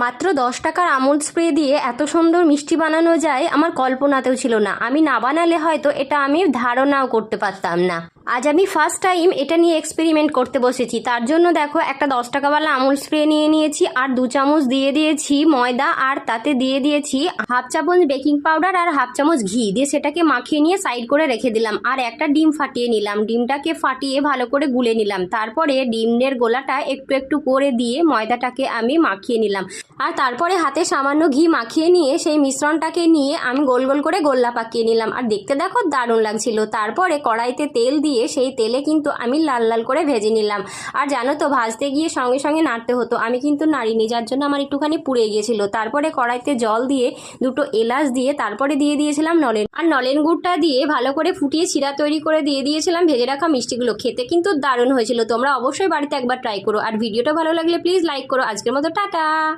মাত্র 10 টাকার আমুল স্প্রে দিয়ে এত সুন্দর মিষ্টি বানানো যায় আমার কল্পনাতেও ছিল না। আমি না বানালে হয়তো এটা আমি ধারণাও করতে পারতাম না। আজ আমি ফার্স্ট টাইম এটা নিয়ে এক্সপেরিমেন্ট করতে বসেছি। তার জন্য দেখো একটা 10 টাকাওয়ালা আমুল স্প্রে নিয়ে নিয়েছি, আর 2 চামচ দিয়ে দিয়েছি ময়দা, আর তাতে দিয়ে দিয়েছি হাফ চামচ বেকিং পাউডার আর হাফ চামচ ঘি দিয়ে সেটাকে মাখিয়ে নিয়ে সাইড করে রেখে দিলাম। আর একটা ডিম ফাটিয়ে নিলাম, ডিমটাকে ফাটিয়ে ভালো করে গুলে নিলাম। তারপরে ডিমের গোলাটা একটু একটু করে দিয়ে ময়দাটাকে আমি মাখিয়ে নিলাম, আর তারপরে হাতে সামান্য ঘি মাখিয়ে নিয়ে সেই মিশ্রণটাকে নিয়ে আমি গোল গোল করে গোল্লা পাকিয়ে নিলাম। আর দেখতে দেখো দারুণ লাগছিল। তারপরে কড়াইতে তেল দিয়ে সেই তেলে কিন্তু আমি লাল লাল করে ভেজে নিলাম। আর জানো তো, ভাজতে গিয়ে সঙ্গে সঙ্গে নাড়তে হতো, আমি কিন্তু নাড়িনি, যার জন্য আমার একটুখানি পুড়ে গিয়েছিল। তারপরে কড়াইতে জল দিয়ে 2টো এলাচ দিয়ে তারপরে দিয়ে দিয়েছিলাম নলেন, আর নলেন গুড়টা দিয়ে ভালো করে ফুটিয়ে চিরা তৈরি করে দিয়ে দিয়েছিলাম ভেজে রাখা মিষ্টিগুলো। খেতে কিন্তু দারুণ হয়েছিল। তোমরা অবশ্যই বাড়িতে একবার ট্রাই করো, আর ভিডিওটা ভালো লাগলে প্লিজ লাইক করো। আজকের মতো টাটা।